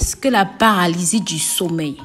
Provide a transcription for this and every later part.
Qu'est-ce que la paralysie du sommeil?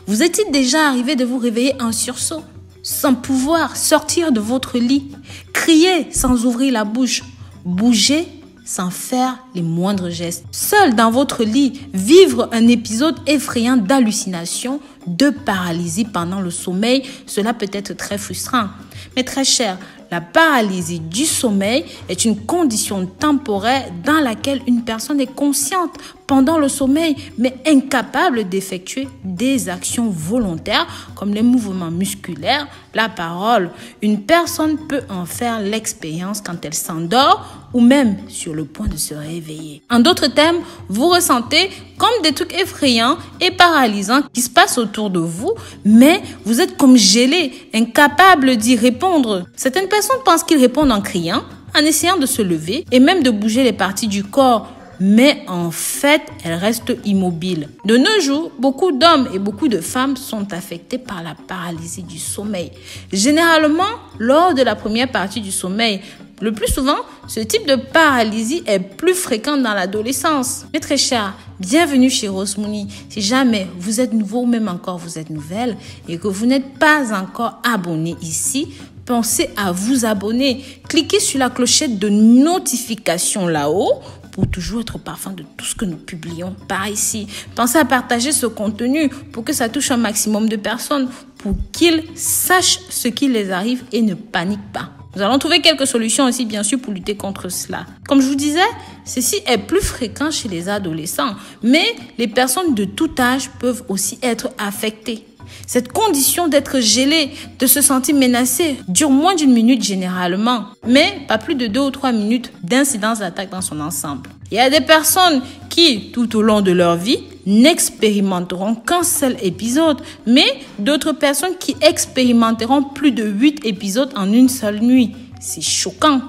Vous est-il déjà arrivé de vous réveiller en sursaut, sans pouvoir sortir de votre lit, crier sans ouvrir la bouche, bouger sans faire les moindres gestes, seul dans votre lit, vivre un épisode effrayant d'hallucination, de paralysie pendant le sommeil? Cela peut être très frustrant. Mais très cher, la paralysie du sommeil est une condition temporaire dans laquelle une personne est consciente pendant le sommeil, mais incapable d'effectuer des actions volontaires comme les mouvements musculaires, la parole. Une personne peut en faire l'expérience quand elle s'endort ou même sur le point de se réveiller. En d'autres termes, vous ressentez comme des trucs effrayants et paralysants qui se passent autour de vous, mais vous êtes comme gelé, incapable d'y répondre. Certaines personnes pensent qu'ils répondent en criant, en essayant de se lever et même de bouger les parties du corps. Mais en fait, elles restent immobiles. De nos jours, beaucoup d'hommes et beaucoup de femmes sont affectés par la paralysie du sommeil. Généralement, lors de la première partie du sommeil, le plus souvent, ce type de paralysie est plus fréquent dans l'adolescence. Mais très cher, bienvenue chez Rosemoni. Si jamais vous êtes nouveau ou même encore vous êtes nouvelle et que vous n'êtes pas encore abonné ici, pensez à vous abonner. Cliquez sur la clochette de notification là-haut pour toujours être au parfum de tout ce que nous publions par ici. Pensez à partager ce contenu pour que ça touche un maximum de personnes, pour qu'ils sachent ce qui les arrive et ne paniquent pas. Nous allons trouver quelques solutions aussi, bien sûr, pour lutter contre cela. Comme je vous disais, ceci est plus fréquent chez les adolescents, mais les personnes de tout âge peuvent aussi être affectées. Cette condition d'être gelé, de se sentir menacé, dure moins d'1 minute généralement, mais pas plus de 2 ou 3 minutes d'incidence d'attaque dans son ensemble. Il y a des personnes qui, tout au long de leur vie, n'expérimenteront qu'un seul épisode, mais d'autres personnes qui expérimenteront plus de 8 épisodes en une seule nuit. C'est choquant.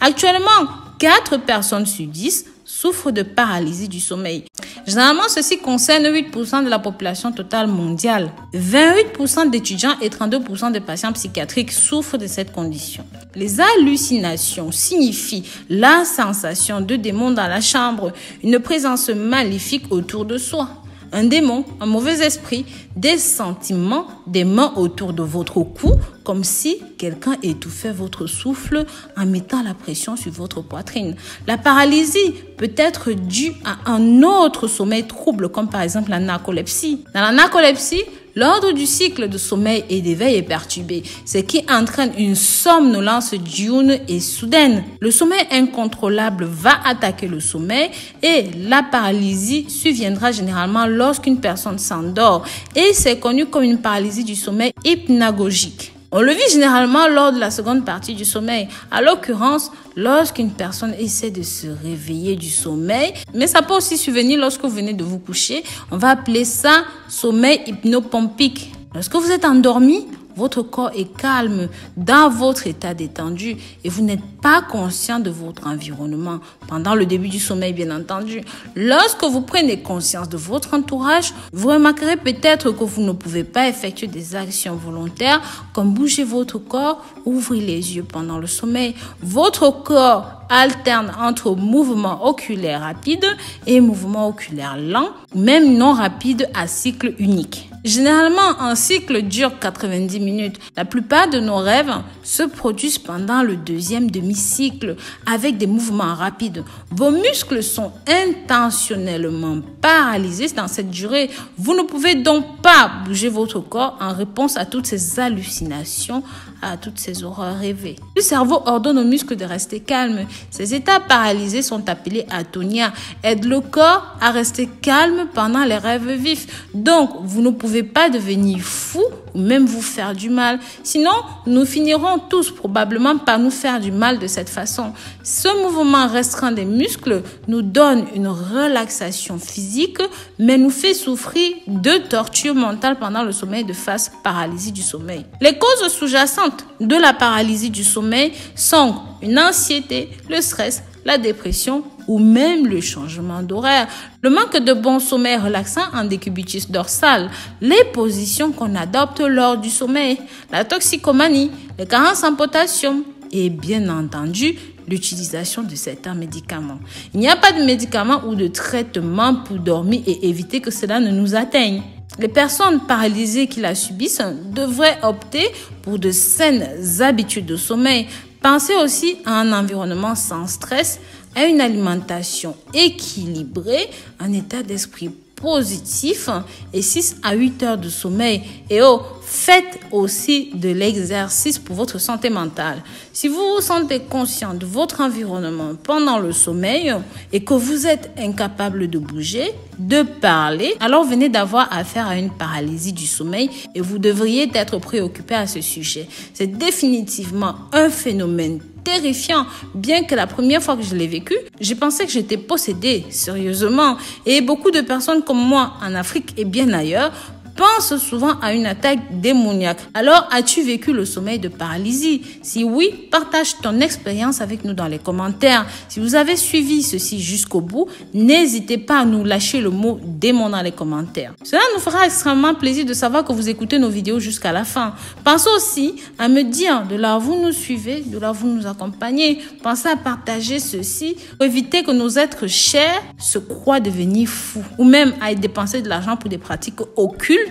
Actuellement, 4 personnes sur 10 souffrent de paralysie du sommeil. Généralement, ceci concerne 8% de la population totale mondiale. 28% d'étudiants et 32% de patients psychiatriques souffrent de cette condition. Les hallucinations signifient la sensation de démons dans la chambre, une présence maléfique autour de soi. Un démon, un mauvais esprit, des sentiments, des mains autour de votre cou, comme si quelqu'un étouffait votre souffle en mettant la pression sur votre poitrine. La paralysie peut être due à un autre sommeil trouble, comme par exemple la narcolepsie. Dans la narcolepsie, l'ordre du cycle de sommeil et d'éveil est perturbé, ce qui entraîne une somnolence diurne et soudaine. Le sommeil incontrôlable va attaquer le sommeil et la paralysie surviendra généralement lorsqu'une personne s'endort et c'est connu comme une paralysie du sommeil hypnagogique. On le vit généralement lors de la seconde partie du sommeil, à l'occurrence lorsqu'une personne essaie de se réveiller du sommeil, mais ça peut aussi survenir lorsque vous venez de vous coucher. On va appeler ça sommeil hypnopompique. Lorsque vous êtes endormi, votre corps est calme dans votre état détendu et vous n'êtes pas conscient de votre environnement pendant le début du sommeil, bien entendu. Lorsque vous prenez conscience de votre entourage, vous remarquerez peut-être que vous ne pouvez pas effectuer des actions volontaires comme bouger votre corps ou ouvrir les yeux pendant le sommeil. Votre corps alterne entre mouvements oculaires rapides et mouvements oculaires lents, même non rapides à cycle unique. Généralement, un cycle dure 90 minutes. La plupart de nos rêves se produisent pendant le deuxième demi-cycle avec des mouvements rapides. Vos muscles sont intentionnellement paralysés dans cette durée. Vous ne pouvez donc pas bouger votre corps en réponse à toutes ces hallucinations, à toutes ces horreurs rêvées. Le cerveau ordonne aux muscles de rester calmes. Ces états paralysés sont appelés atonia, aident le corps à rester calme pendant les rêves vifs. Donc, vous ne pouvez pas devenir fou ou même vous faire du mal. Sinon, nous finirons tous probablement par nous faire du mal de cette façon. Ce mouvement restreint des muscles nous donne une relaxation physique, mais nous fait souffrir de torture mentale pendant le sommeil de phase paralysie du sommeil. Les causes sous-jacentes de la paralysie du sommeil sont une anxiété, le stress, la dépression ou même le changement d'horaire, le manque de bon sommeil relaxant en décubitus dorsal, les positions qu'on adopte lors du sommeil, la toxicomanie, les carences en potassium, et bien entendu l'utilisation de certains médicaments. Il n'y a pas de médicaments ou de traitement pour dormir et éviter que cela ne nous atteigne. Les personnes paralysées qui la subissent devraient opter pour de saines habitudes de sommeil. Pensez aussi à un environnement sans stress, à une alimentation équilibrée, un état d'esprit positif et 6 à 8 heures de sommeil. Et faites aussi de l'exercice pour votre santé mentale. Si vous vous sentez conscient de votre environnement pendant le sommeil et que vous êtes incapable de bouger, de parler, alors venez d'avoir affaire à une paralysie du sommeil et vous devriez être préoccupé à ce sujet. C'est définitivement un phénomène terrifiant. Bien que la première fois que je l'ai vécu, j'ai pensé que j'étais possédée, sérieusement. Et beaucoup de personnes comme moi, en Afrique et bien ailleurs, pensent souvent à une attaque démoniaque. Alors, as-tu vécu le sommeil de paralysie? Si oui, partage ton expérience avec nous dans les commentaires. Si vous avez suivi ceci jusqu'au bout, n'hésitez pas à nous lâcher le mot démon dans les commentaires. Cela nous fera extrêmement plaisir de savoir que vous écoutez nos vidéos jusqu'à la fin. Pensez aussi à me dire de là où vous nous suivez, de là où vous nous accompagnez. Pensez à partager ceci pour éviter que nos êtres chers se croient devenir fous ou même à dépenser de l'argent pour des pratiques occultes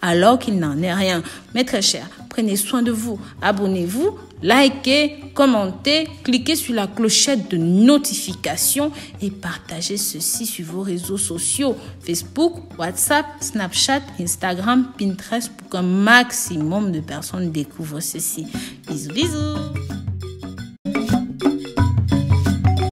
alors qu'il n'en est rien. Mes très chers, prenez soin de vous, abonnez-vous, likez, commentez, cliquez sur la clochette de notification et partagez ceci sur vos réseaux sociaux, Facebook, WhatsApp, Snapchat, Instagram, Pinterest pour qu'un maximum de personnes découvrent ceci. Bisous, bisous.